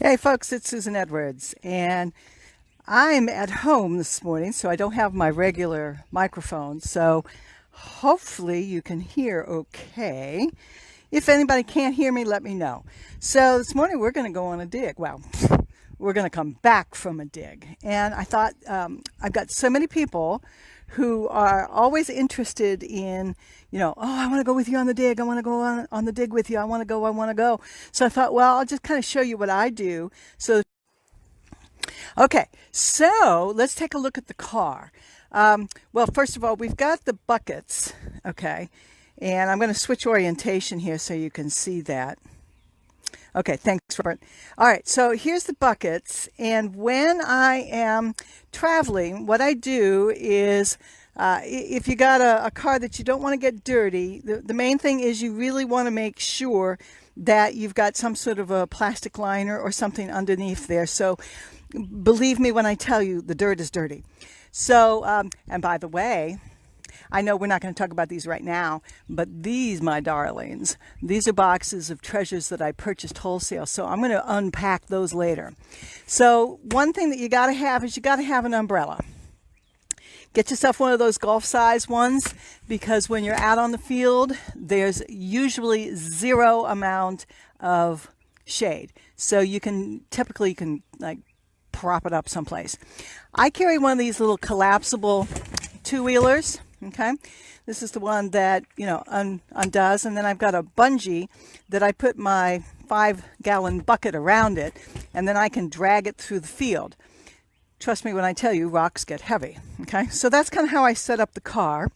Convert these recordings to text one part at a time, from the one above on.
Hey folks, it's Susan Edwards, and I'm at home this morning, so I don't have my regular microphone. So hopefully you can hear okay. If anybody can't hear me, let me know. So this morning we're going to go on a dig. Well, we're going to come back from a dig. And I thought I've got so many people who are always interested in, oh, I want to go with you on the dig. I want to go on the dig with you. I want to go. I want to go. So I thought, well, I'll just kind of show you what I do. Okay, so let's take a look at the car. Well, first of all, we've got the buckets, okay, and I'm going to switch orientation here so you can see that. Okay, thanks, Robert. All right, so here's the buckets, and when I am traveling, what I do is, if you got a car that you don't want to get dirty, the main thing is you really want to make sure that you've got some sort of a plastic liner or something underneath there. So believe me when I tell you the dirt is dirty. So, and by the way, I know we're not going to talk about these right now, but these, my darlings, these are boxes of treasures that I purchased wholesale. So I'm going to unpack those later. So one thing that you got to have is you got to have an umbrella. Get yourself one of those golf size ones, because when you're out on the field, there's usually zero amount of shade. So you can typically like prop it up someplace. I carry one of these little collapsible two-wheelers. Okay, this is the one that undoes, and then I've got a bungee that I put my 5-gallon bucket around it, and then I can drag it through the field. Trust me when I tell you, rocks get heavy. Okay, so that's kind of how I set up the car.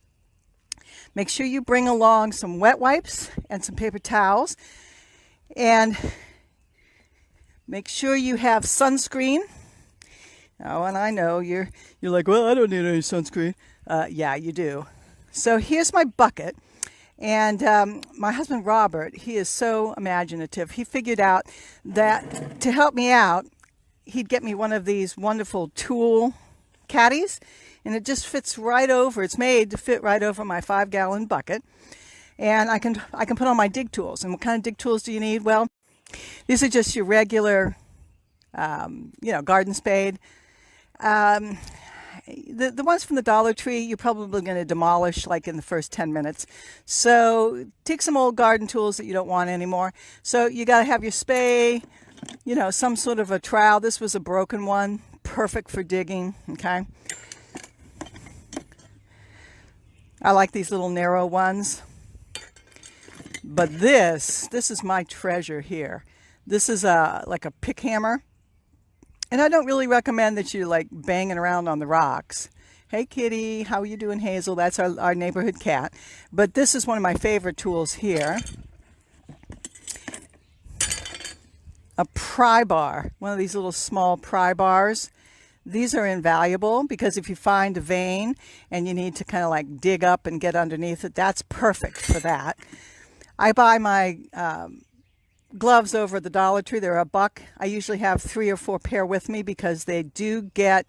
Make sure you bring along some wet wipes and some paper towels, and make sure you have sunscreen. Oh, and I know you're like, well, I don't need any sunscreen. Yeah, you do. So here's my bucket. And my husband, Robert, he is so imaginative. He figured out that to help me out, he'd get me one of these wonderful tool caddies. And it just fits right over. It's made to fit right over my 5-gallon bucket. And I can put on my dig tools. And what kind of dig tools do you need? Well, these are just your regular, garden spade. The ones from the Dollar Tree, you're probably going to demolish like in the first 10 minutes. So take some old garden tools that you don't want anymore. So you got to have your spade, some sort of a trowel. This was a broken one, perfect for digging, okay? I like these little narrow ones. But this is my treasure here. This is like a pick hammer. And I don't really recommend that you like banging around on the rocks. Hey kitty, how are you doing, Hazel? That's our neighborhood cat. But this is one of my favorite tools here. A pry bar, one of these little small pry bars. These are invaluable because if you find a vein and you need to kind of like dig up and get underneath it, that's perfect for that. I buy my gloves over at the Dollar Tree. They're $1. I usually have 3 or 4 pair with me because they do get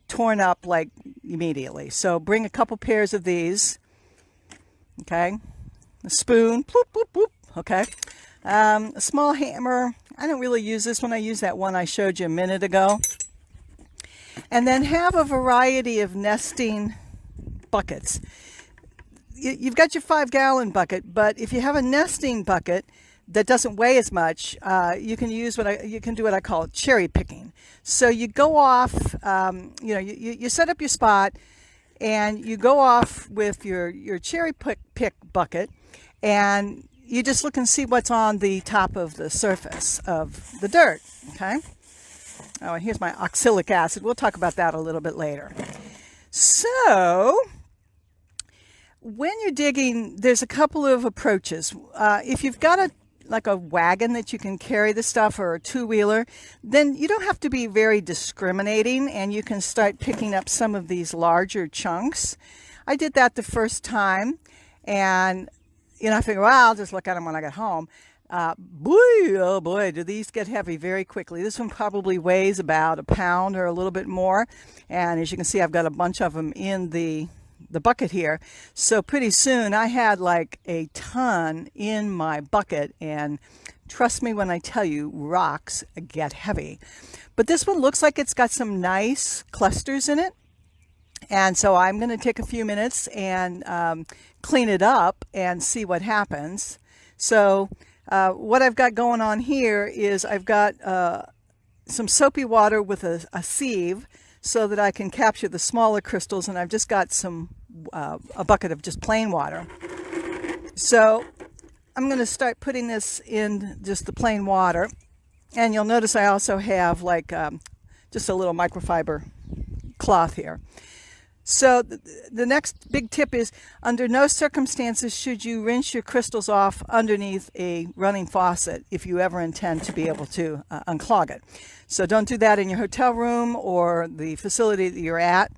torn up like immediately. So bring a couple pairs of these. Okay, a spoon, bloop, bloop, bloop. Okay, a small hammer. I don't really use this one. I use that one I showed you a minute ago. And then have a variety of nesting buckets. You've got your 5-gallon bucket, but if you have a nesting bucket that doesn't weigh as much, you can do what I call cherry picking. So you go off, you set up your spot, and you go off with your cherry pick bucket, and you just look and see what's on the top of the surface of the dirt. Okay. Oh, and here's my oxalic acid. We'll talk about that a little bit later. So when you're digging, there's a couple of approaches. If you've got a wagon that you can carry the stuff, or a two-wheeler, then you don't have to be very discriminating, and you can start picking up some of these larger chunks. I did that the first time, and I figured, well, I'll just look at them when I get home. Oh boy, do these get heavy very quickly. This one probably weighs about a pound or a little bit more, and as you can see, I've got a bunch of them in the bucket here. So pretty soon I had like a ton in my bucket, and Trust me when I tell you, rocks get heavy. But this one looks like it's got some nice clusters in it. And so I'm going to take a few minutes and clean it up and see what happens. So what I've got going on here is I've got some soapy water with a sieve so that I can capture the smaller crystals, and I've just got a bucket of just plain water. So I'm going to start putting this in just the plain water, and you'll notice I also have like just a little microfiber cloth here. So the next big tip is, under no circumstances should you rinse your crystals off underneath a running faucet if you ever intend to be able to unclog it. So don't do that in your hotel room or the facility that you're at.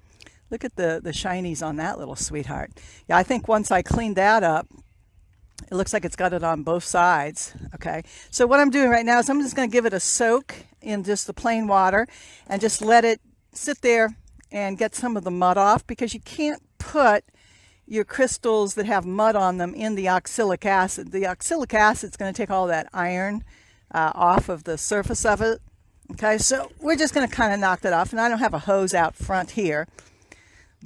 Look at the shinies on that little sweetheart. Yeah, I think once I cleaned that up, it looks like it's got it on both sides. Okay, so what I'm doing right now is I'm just going to give it a soak in just the plain water and just let it sit there and get some of the mud off, because you can't put your crystals that have mud on them in the oxalic acid. The oxalic acid is going to take all that iron off of the surface of it. Okay, so we're just going to kind of knock that off. And I don't have a hose out front here,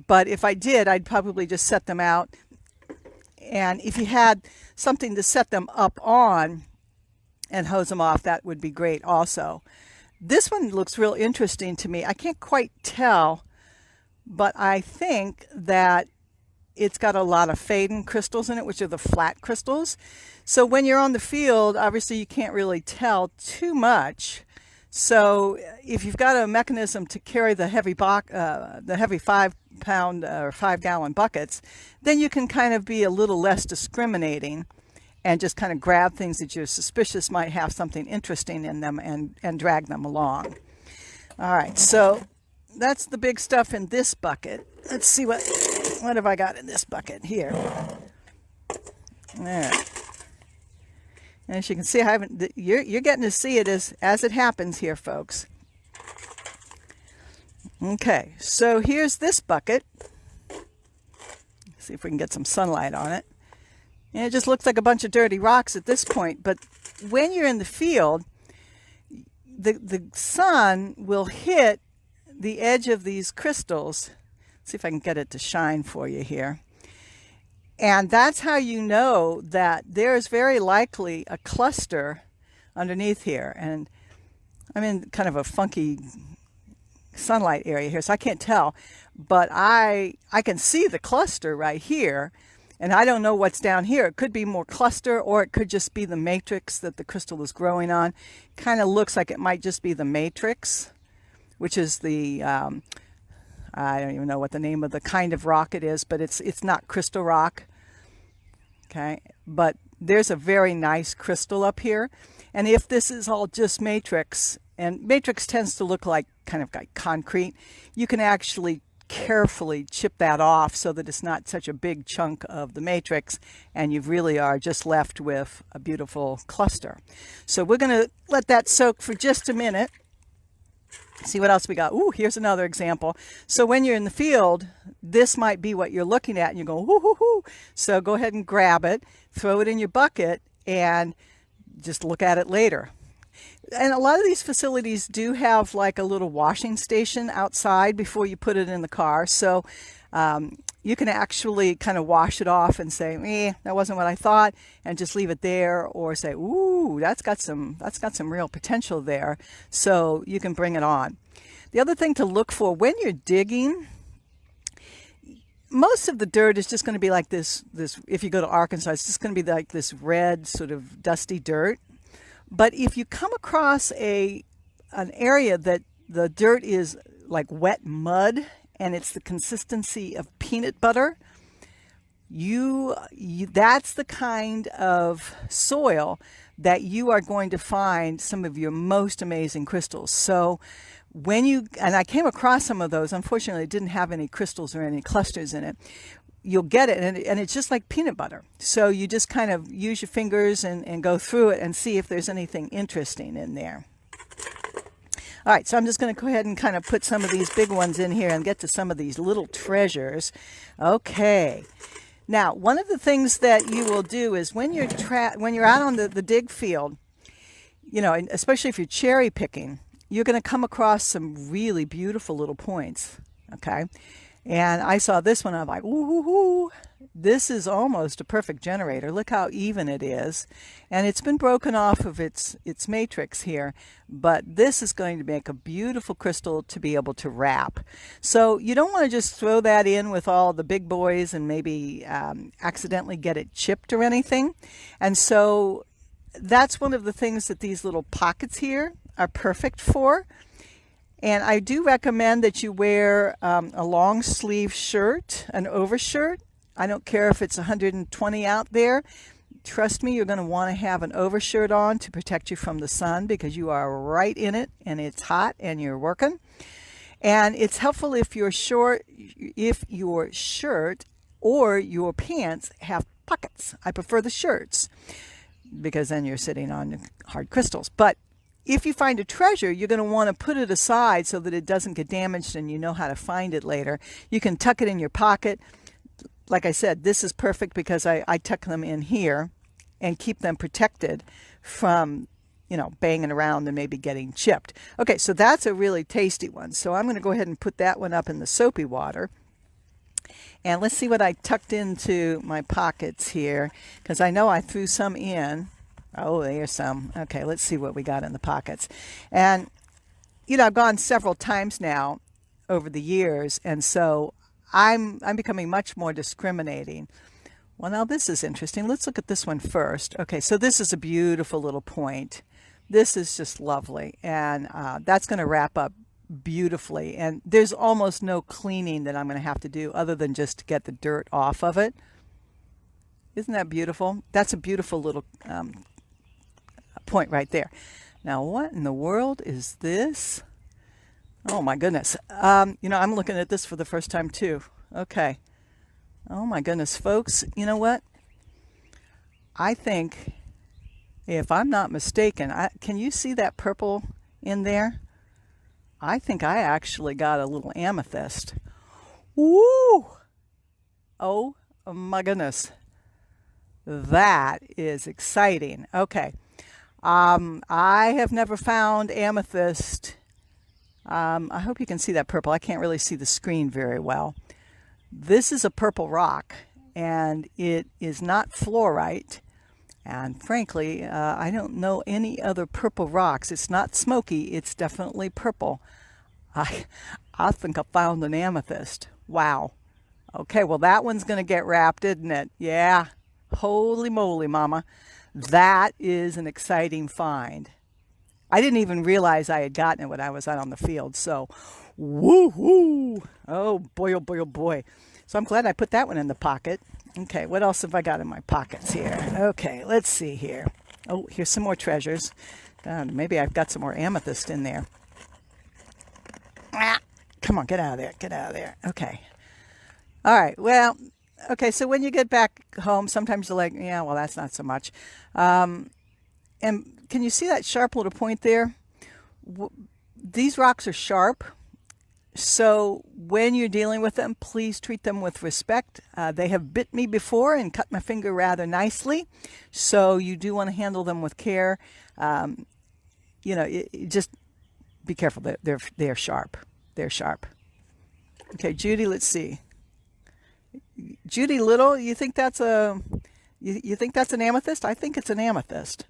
but if I did, I'd probably just set them out. And if you had something to set them up on and hose them off, that would be great also. This one looks real interesting to me. I can't quite tell, but I think that it's got a lot of Faden crystals in it, which are the flat crystals. So when you're on the field, obviously you can't really tell too much. So if you've got a mechanism to carry the heavy 5-pound or 5-gallon buckets, then you can kind of be a little less discriminating and just kind of grab things that you're suspicious might have something interesting in them and drag them along. All right, so that's the big stuff in this bucket. Let's see what have I got in this bucket here. There. And as you can see, you're getting to see it as it happens here, folks. Okay, so here's this bucket. See if we can get some sunlight on it. And it just looks like a bunch of dirty rocks at this point. But when you're in the field, the sun will hit the edge of these crystals. Let's see if I can get it to shine for you here. And that's how you know that there's very likely a cluster underneath here. And I'm in kind of a funky sunlight area here, so I can't tell. But I can see the cluster right here. And I don't know what's down here. It could be more cluster, or it could just be the matrix that the crystal is growing on. Kind of looks like it might just be the matrix, which is the, I don't even know what the name of the kind of rock it is, but it's not crystal rock. Okay, but there's a very nice crystal up here. And if this is all just matrix, and matrix tends to look like kind of like concrete, you can actually carefully chip that off so that it's not such a big chunk of the matrix, and you really are just left with a beautiful cluster. So we're going to let that soak for just a minute. See what else we got. Ooh, here's another example. So when you're in the field, this might be what you're looking at, and you're going, whoo, whoo, whoo. So go ahead and grab it, throw it in your bucket, and just look at it later. And a lot of these facilities do have like a little washing station outside before you put it in the car. So you can actually kind of wash it off and say, that wasn't what I thought, and just leave it there, or say, ooh, that's got some real potential there. So you can bring it on. The other thing to look for when you're digging, most of the dirt is just going to be like this, if you go to Arkansas, it's just going to be like this red sort of dusty dirt. But if you come across an area that the dirt is like wet mud and it's the consistency of peanut butter, that's the kind of soil that you are going to find some of your most amazing crystals. So and I came across some of those, unfortunately it didn't have any crystals or any clusters in it. You'll get it, and it's just like peanut butter. So you just kind of use your fingers and go through it and see if there's anything interesting in there. All right, so I'm just going to go ahead and kind of put some of these big ones in here and get to some of these little treasures. Okay. Now, one of the things that you will do is when you're out on the dig field, you know, and especially if you're cherry picking, you're going to come across some really beautiful little points. Okay. And I saw this one. I'm like, ooh, this is almost a perfect generator. Look how even it is. And it's been broken off of its matrix here. But this is going to make a beautiful crystal to be able to wrap. So you don't want to just throw that in with all the big boys and maybe accidentally get it chipped or anything. And so that's one of the things that these little pockets here are perfect for. And I do recommend that you wear a long sleeve shirt, an overshirt. I don't care if it's 120 out there. Trust me, you're going to want to have an overshirt on to protect you from the sun because you are right in it and it's hot and you're working. And it's helpful if your shirt or your pants have pockets. I prefer the shirts because then you're sitting on hard crystals. But if you find a treasure, you're going to want to put it aside so that it doesn't get damaged and you know how to find it later. You can tuck it in your pocket. Like I said, this is perfect because I tuck them in here and keep them protected from, you know, banging around and maybe getting chipped. Okay, so that's a really tasty one. So I'm going to go ahead and put that one up in the soapy water. And let's see what I tucked into my pockets here because I know I threw some in. Oh, there's some. Okay, let's see what we got in the pockets. And, you know, I've gone several times now over the years, and so I'm becoming much more discriminating. Well, now this is interesting. Let's look at this one first. Okay, so this is a beautiful little point. This is just lovely, and that's going to wrap up beautifully. And there's almost no cleaning that I'm going to have to do other than just to get the dirt off of it. Isn't that beautiful? That's a beautiful little point right there. Now, what in the world is this? Oh my goodness. You know, I'm looking at this for the first time too. Okay. Oh my goodness, folks. You know what? I think, if I'm not mistaken, can you see that purple in there? I think I actually got a little amethyst. Woo! Oh my goodness. That is exciting. Okay. I have never found amethyst. I hope you can see that purple. I can't really see the screen very well. This is a purple rock, and it is not fluorite. And frankly, I don't know any other purple rocks. It's not smoky. It's definitely purple. I think I found an amethyst. Wow. Okay, well, that one's going to get wrapped, isn't it? Yeah. Holy moly, mama. That is an exciting find. I didn't even realize I had gotten it when I was out on the field. So, woo-hoo. Oh, boy, oh, boy, oh, boy. So I'm glad I put that one in the pocket. Okay, what else have I got in my pockets here? Okay, let's see here. Oh, here's some more treasures. God, maybe I've got some more amethyst in there. Ah, come on, get out of there. Get out of there. Okay. All right, well, okay, so when you get back home, sometimes you're like, yeah, well, that's not so much. And can you see that sharp little point there? These rocks are sharp. So when you're dealing with them, please treat them with respect. They have bit me before and cut my finger rather nicely. So you do want to handle them with care. You know, just be careful. They're sharp. They're sharp. Okay, Judy, let's see. Judy Little, you think that's you think that's an amethyst? I think it's an amethyst.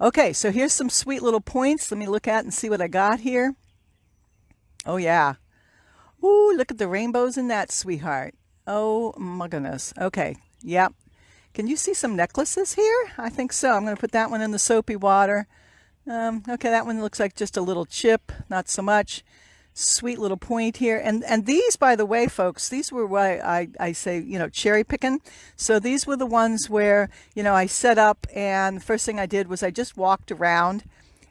Okay, so here's some sweet little points. Let me look at and see what I got here. Oh yeah. Ooh, look at the rainbows in that, sweetheart. Oh my goodness. Okay, yep. Can you see some necklaces here? I think so. I'm going to put that one in the soapy water. Okay, that one looks like just a little chip, not so much. Sweet little point here. And these, by the way, folks, these were what I say, you know, cherry picking. So these were the ones where, you know, I set up, and the first thing I did was I just walked around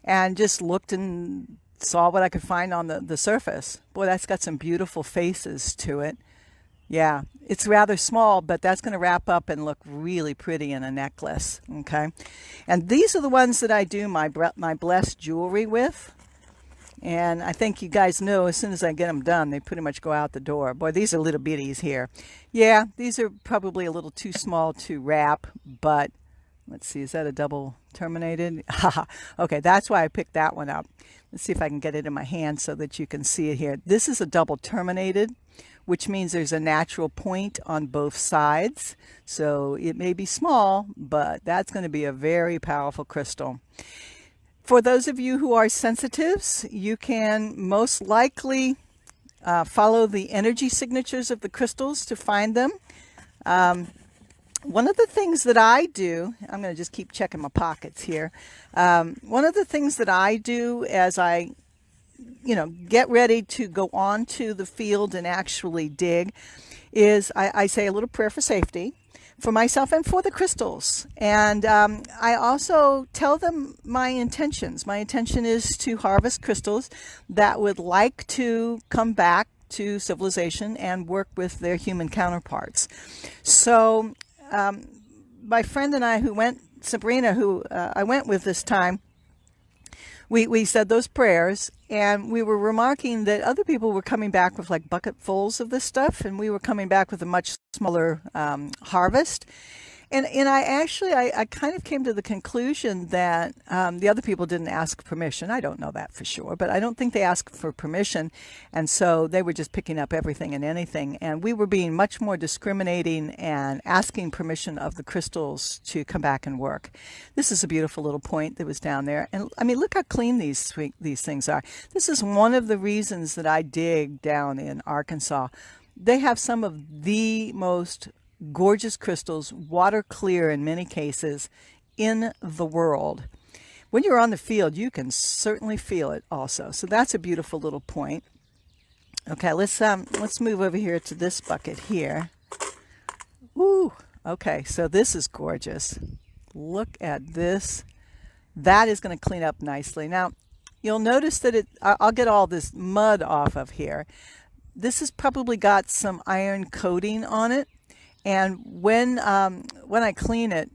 and just looked and saw what I could find on the surface. Boy, that's got some beautiful faces to it. Yeah, it's rather small, but that's going to wrap up and look really pretty in a necklace. Okay. And these are the ones that I do my blessed jewelry with. And I think you guys know as soon as I get them done, they pretty much go out the door. Boy, these are little bitties here. Yeah, these are probably a little too small to wrap, but Let's see, is that a double terminated? Okay, that's why I picked that one up. Let's see if I can get it in my hand so that you can see it here. This is a double terminated, which means there's a natural point on both sides. So it may be small, but that's going to be a very powerful crystal. For those of you who are sensitives, you can most likely follow the energy signatures of the crystals to find them. One of the things that I do, I'm going to just keep checking my pockets here. One of the things that I do as I, get ready to go on to the field and actually dig is I say a little prayer for safety for myself and for the crystals. And I also tell them my intentions. My intention is to harvest crystals that would like to come back to civilization and work with their human counterparts. So my friend and I who went, Sabrina, who I went with this time, we said those prayers, and we were remarking that other people were coming back with like bucketfuls of this stuff, and we were coming back with a much smaller harvest. And I kind of came to the conclusion that the other people didn't ask permission. I don't know that for sure, but I don't think they asked for permission. And so they were just picking up everything and anything. And we were being much more discriminating and asking permission of the crystals to come back and work. This is a beautiful little point that was down there. And I mean, look how clean these things are. This is one of the reasons that I dig down in Arkansas. They have some of the most gorgeous crystals, water clear in many cases, in the world. When you're on the field, you can certainly feel it also. So that's a beautiful little point. Okay, let's move over here to this bucket here. Ooh, okay, so this is gorgeous. Look at this. That is going to clean up nicely. Now, you'll notice that I'll get all this mud off of here. This has probably got some iron coating on it. And when I clean it,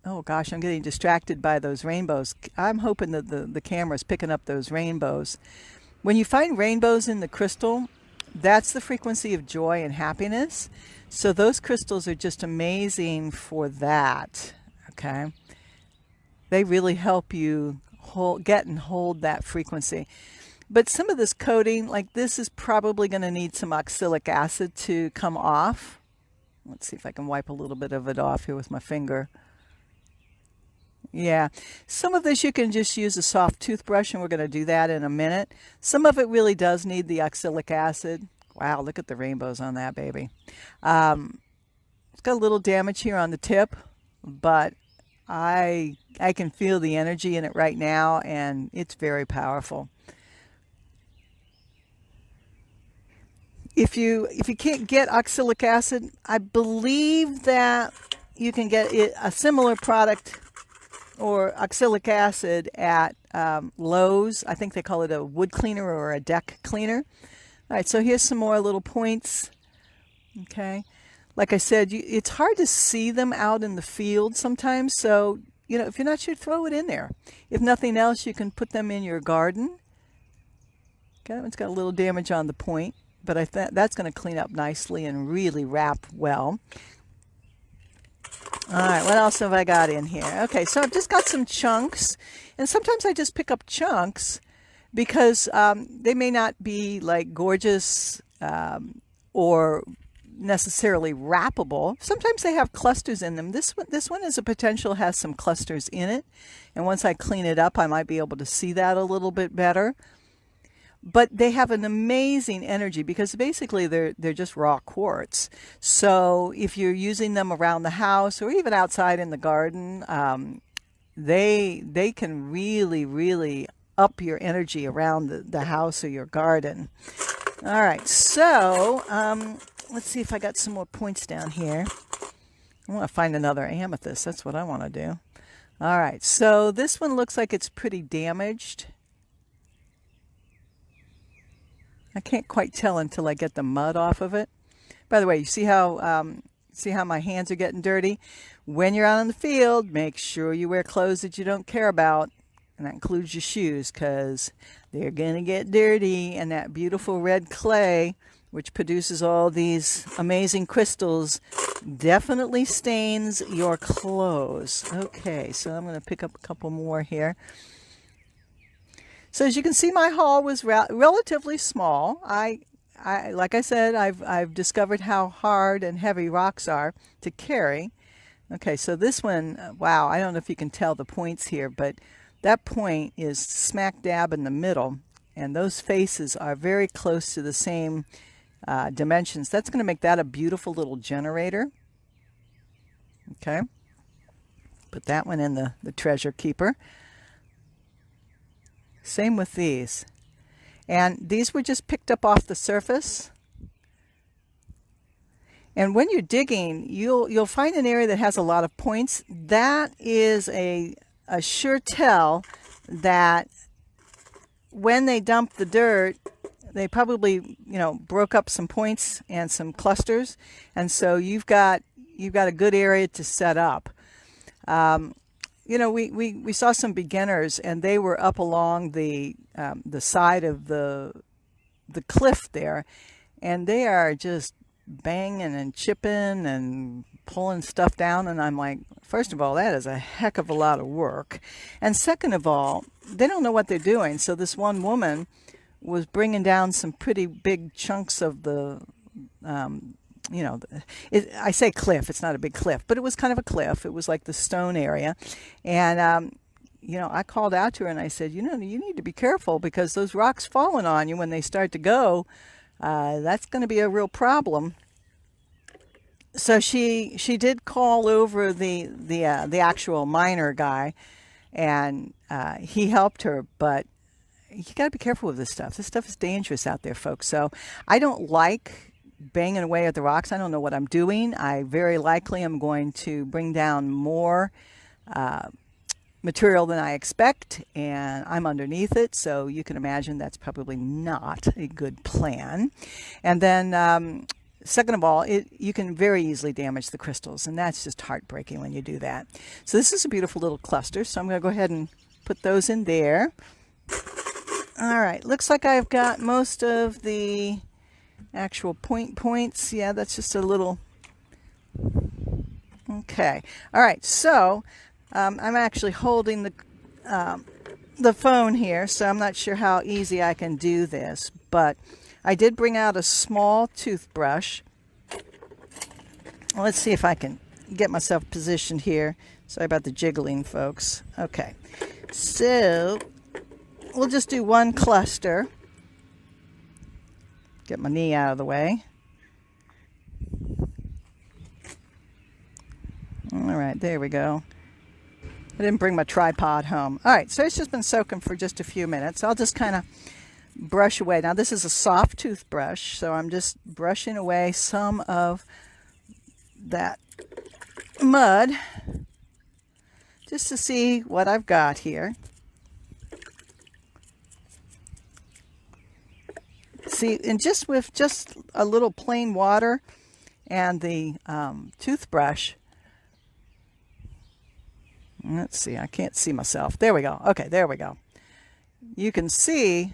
oh gosh, I'm getting distracted by those rainbows. I'm hoping that the camera's picking up those rainbows. When you find rainbows in the crystal, that's the frequency of joy and happiness. So those crystals are just amazing for that, okay? They really help you get and hold that frequency. But some of this coating, like this, is probably going to need some oxalic acid to come off. Let's see if I can wipe a little bit of it off here with my finger. Yeah, some of this you can just use a soft toothbrush, and we're going to do that in a minute. Some of it really does need the oxalic acid. Wow, look at the rainbows on that baby. It's got a little damage here on the tip, but I can feel the energy in it right now, and it's very powerful. If you can't get oxalic acid, I believe that you can get a similar product or oxalic acid at Lowe's. I think they call it a wood cleaner or a deck cleaner. All right, so here's some more little points. Okay, like I said, it's hard to see them out in the field sometimes. So, if you're not sure, throw it in there. If nothing else, you can put them in your garden. Okay, that one's got a little damage on the point, but I think that's going to clean up nicely and really wrap well. All right, what else have I got in here? Okay, so I've just got some chunks, and sometimes I just pick up chunks because they may not be like gorgeous or necessarily wrappable. Sometimes they have clusters in them. This one has a potential, has some clusters in it, and once I clean it up, I might be able to see that a little bit better. But they have an amazing energy because basically they're just raw quartz. So if you're using them around the house or even outside in the garden, they can really, really up your energy around the house or your garden. All right, so let's see if I got some more points down here. I want to find another amethyst. That's what I want to do. All right, so this one looks like it's pretty damaged. I can't quite tell until I get the mud off of it. By the way, you see how my hands are getting dirty? When you're out in the field, make sure you wear clothes that you don't care about, and that includes your shoes, because they're going to get dirty, and that beautiful red clay, which produces all these amazing crystals, definitely stains your clothes. Okay, so I'm going to pick up a couple more here. So as you can see, my haul was relatively small. Like I said, I've discovered how hard and heavy rocks are to carry. Okay, so this one, wow, I don't know if you can tell the points here, but that point is smack dab in the middle, and those faces are very close to the same dimensions. That's going to make that a beautiful little generator. Okay, put that one in the treasure keeper. Same with these. And these were just picked up off the surface. And when you're digging, you'll find an area that has a lot of points. That is a sure tell that when they dump the dirt, they probably, broke up some points and some clusters. And so you've got a good area to set up. We saw some beginners, and they were up along the side of the cliff there, and they are just banging and chipping and pulling stuff down. And I'm like, first of all, that is a heck of a lot of work, and second of all, they don't know what they're doing. So this one woman was bringing down some pretty big chunks of the I say cliff, it's not a big cliff, but it was kind of a cliff. It was like the stone area. And, I called out to her and I said, you need to be careful, because those rocks falling on you when they start to go, that's going to be a real problem. So she did call over the actual miner guy, and he helped her, but you got to be careful with this stuff. This stuff is dangerous out there, folks. So I don't like banging away at the rocks. I don't know what I'm doing. I very likely am going to bring down more material than I expect, and I'm underneath it, so you can imagine that's probably not a good plan. And then second of all, you can very easily damage the crystals, and that's just heartbreaking when you do that. So this is a beautiful little cluster, so I'm going to go ahead and put those in there. All right, looks like I've got most of the actual points. Yeah, that's just a little. Okay. All right, so I'm actually holding the phone here, so I'm not sure how easy I can do this, but I did bring out a small toothbrush. Let's see if I can get myself positioned here. Sorry about the jiggling, folks. Okay, so we'll just do one cluster. Get my knee out of the way. All right, there we go. I didn't bring my tripod home. All right, so it's just been soaking for just a few minutes. I'll just kind of brush away. Now, this is a soft toothbrush, so I'm just brushing away some of that mud just to see what I've got here. See, and just with just a little plain water and the toothbrush. Let's see, I can't see myself. There we go. Okay, there we go. You can see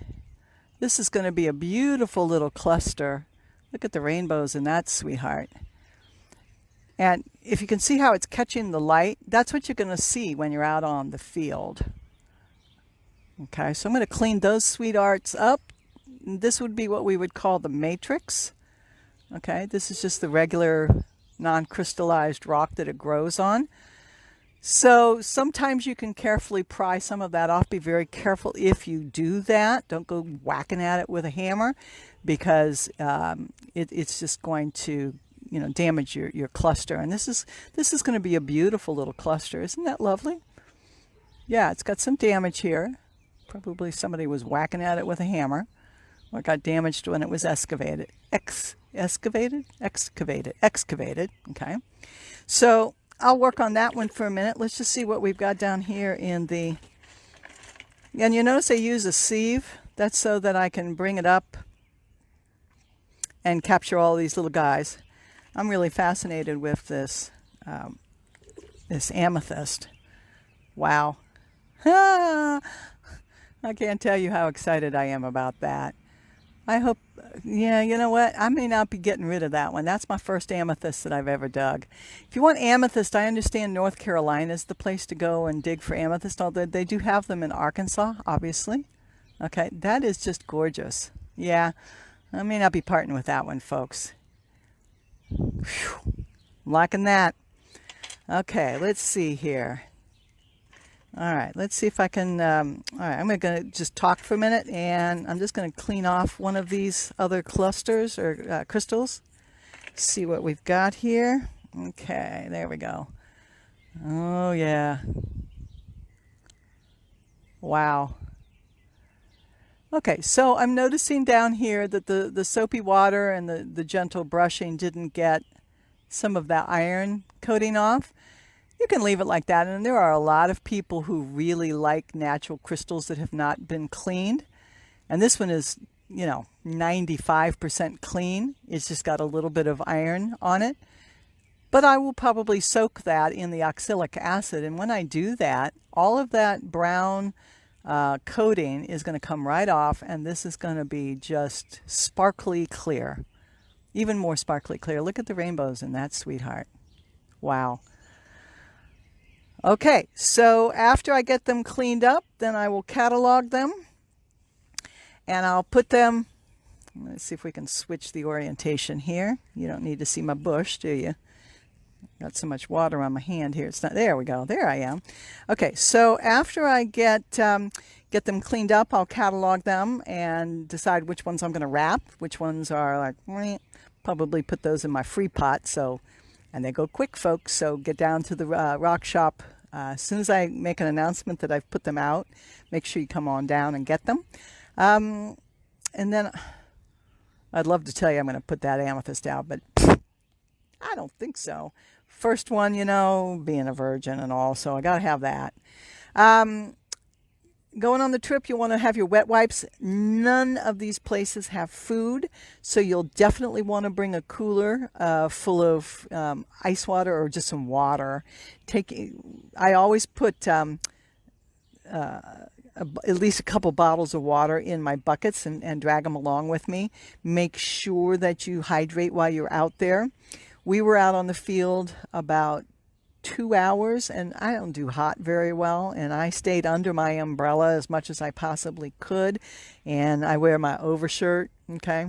this is going to be a beautiful little cluster. Look at the rainbows in that, sweetheart. And if you can see how it's catching the light, that's what you're going to see when you're out on the field. Okay, so I'm going to clean those sweethearts up. This would be what we would call the matrix. Okay, this is just the regular non-crystallized rock that it grows on. So sometimes you can carefully pry some of that off. Be very careful if you do that. Don't go whacking at it with a hammer, because it's just going to damage your cluster. And this is going to be a beautiful little cluster. Isn't that lovely? Yeah, it's got some damage here. Probably somebody was whacking at it with a hammer, or it got damaged when it was excavated. Excavated. Okay. So I'll work on that one for a minute. Let's just see what we've got down here in the. And you notice I use a sieve. That's so that I can bring it up and capture all these little guys. I'm really fascinated with this this amethyst. Wow. I can't tell you how excited I am about that. I hope Yeah, you know what? I may not be getting rid of that one. That's my first amethyst that I've ever dug. If you want amethyst, I understand North Carolina is the place to go and dig for amethyst, although they do have them in Arkansas, obviously. Okay, that is just gorgeous. Yeah, I may not be parting with that one, folks. Whew. Liking that. Okay, let's see here. All right, let's see if I can, all right, I'm going to just talk for a minute, and I'm just going to clean off one of these other clusters or crystals. See what we've got here. Okay, there we go. Oh, yeah. Wow. Okay, so I'm noticing down here that the soapy water and the gentle brushing didn't get some of that iron coating off. You can leave it like that, and there are a lot of people who really like natural crystals that have not been cleaned. And this one is, 95% clean. It's just got a little bit of iron on it. But I will probably soak that in the oxalic acid, and when I do that, all of that brown coating is going to come right off, and this is going to be just sparkly clear. Even more sparkly clear. Look at the rainbows in that, sweetheart. Wow. Okay, so after I get them cleaned up, then I will catalog them, and I'll put them, let's see if we can switch the orientation here. You don't need to see my bush, do you? Got so much water on my hand here. It's not, there we go, there I am. Okay, so after I get them cleaned up, I'll catalog them and decide which ones I'm going to wrap, which ones are like, probably put those in my free pot, so. And they go quick, folks, so get down to the rock shop. As soon as I make an announcement that I've put them out, make sure you come on down and get them. And then I'd love to tell you I'm going to put that amethyst out, but I don't think so. First one, being a virgin and all, so I got to have that. Going on the trip, you want to have your wet wipes. None of these places have food, so you'll definitely want to bring a cooler full of ice water or just some water. I always put at least a couple bottles of water in my buckets and drag them along with me. Make sure that you hydrate while you're out there. We were out on the field about 2 hours, and I don't do hot very well, and I stayed under my umbrella as much as I possibly could, and I wear my overshirt. Okay,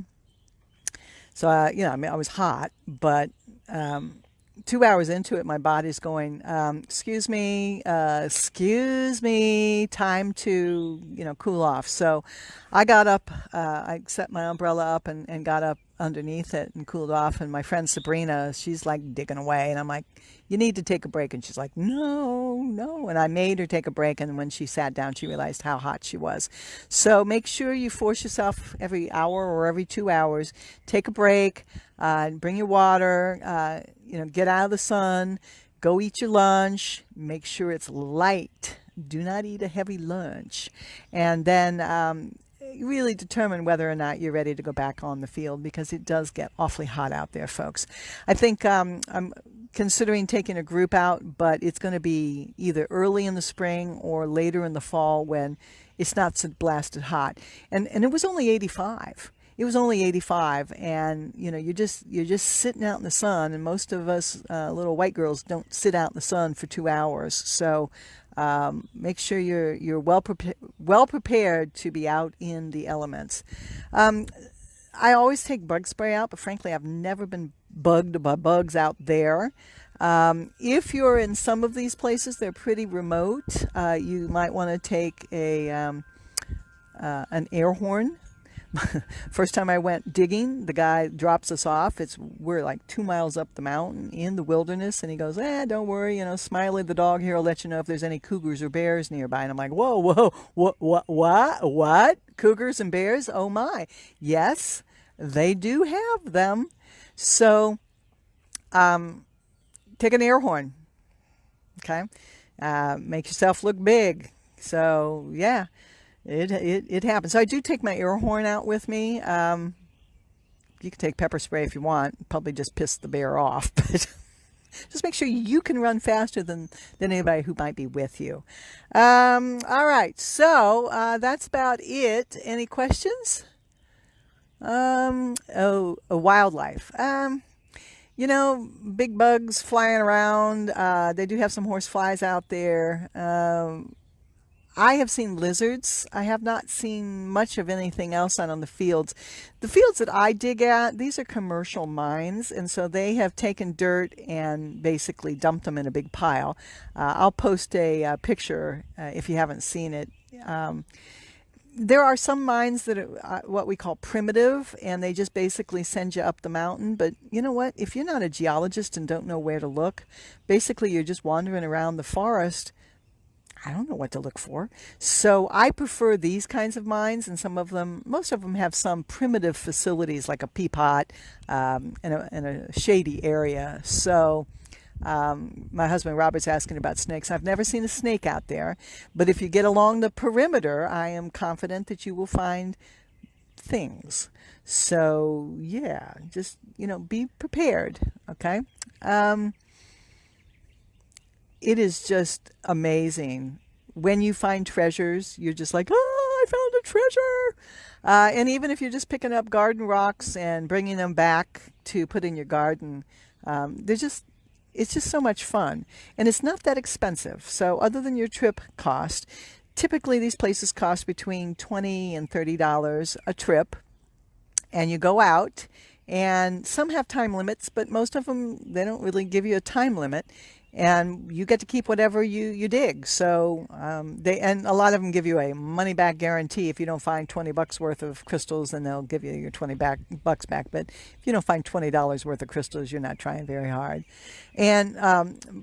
so I was hot, but 2 hours into it, my body's going, excuse me, time to cool off. So I got up, I set my umbrella up and got up underneath it and cooled off. And my friend Sabrina, she's like digging away, and I'm like, you need to take a break. And she's like, no. And I made her take a break. And when she sat down, she realized how hot she was. So make sure you force yourself every hour or every 2 hours. Take a break, bring your water, get out of the sun, go eat your lunch, make sure it's light. Do not eat a heavy lunch. And then really determine whether or not you're ready to go back on the field, because it does get awfully hot out there, folks. I think I'm considering taking a group out, but it's going to be either early in the spring or later in the fall when it's not so blasted hot. And it was only 85. It was only 85, and you're just sitting out in the sun, and most of us little white girls don't sit out in the sun for 2 hours. So make sure you're well prepared to be out in the elements. I always take bug spray out, but frankly, I've never been bugged by bugs out there. If you're in some of these places, they're pretty remote. You might want to take an air horn. First time I went digging, the guy drops us off. We're like 2 miles up the mountain in the wilderness, and he goes, don't worry, Smiley the dog here will let you know if there's any cougars or bears nearby. And I'm like, whoa, what? Cougars and bears? Oh my. Yes, they do have them. So take an air horn, okay? Make yourself look big. So yeah. It happens. So I do take my air horn out with me. You can take pepper spray if you want. Probably just piss the bear off, but just make sure you can run faster than anybody who might be with you. All right, so that's about it. Any questions? Oh, a wildlife. You know, big bugs flying around. They do have some horse flies out there. I have seen lizards. I have not seen much of anything else out on the fields. The fields that I dig at, these are commercial mines, and so they have taken dirt and basically dumped them in a big pile. I'll post a picture if you haven't seen it. There are some mines that are what we call primitive, and they just basically send you up the mountain. But you know what? If you're not a geologist and don't know where to look, basically you're just wandering around the forest. I don't know what to look for. So I prefer these kinds of mines, and some of them, most of them have some primitive facilities like a peapot in a shady area. So my husband Robert's asking about snakes. I've never seen a snake out there, but if you get along the perimeter, I am confident that you will find things. So yeah, just, you know, be prepared, okay? It is just amazing. When you find treasures, you're just like, oh, I found a treasure. And even if you're just picking up garden rocks and bringing them back to put in your garden, it's just so much fun. And it's not that expensive. So other than your trip cost, typically these places cost between $20 and $30 a trip. And you go out, and some have time limits, but most of them, they don't really give you a time limit. And you get to keep whatever you dig. So and a lot of them give you a money back guarantee. If you don't find $20 worth of crystals, then they'll give you your $20 back. But if you don't find $20 worth of crystals, you're not trying very hard. And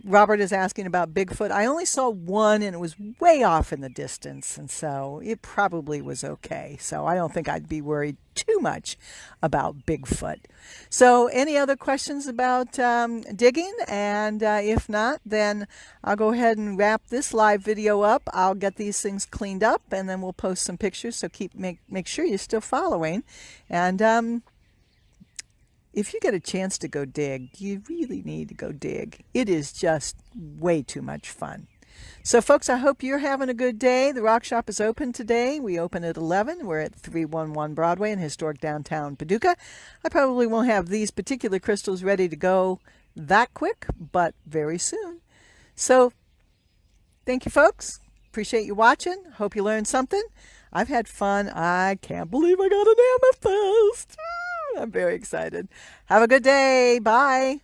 Robert is asking about Bigfoot. I only saw one, and it was way off in the distance, and so it probably was okay. So I don't think I'd be worried too much about Bigfoot. So any other questions about digging? And if not, then I'll go ahead and wrap this live video up. I'll get these things cleaned up, and then we'll post some pictures. So make sure you're still following. And if you get a chance to go dig, you really need to go dig. It is just way too much fun. So folks, I hope you're having a good day. The Rock Shop is open today. We open at 11. We're at 311 Broadway in historic downtown Paducah. I probably won't have these particular crystals ready to go that quick, but very soon. So thank you, folks. Appreciate you watching. Hope you learned something. I've had fun. I can't believe I got an amethyst. I'm very excited. Have a good day. Bye.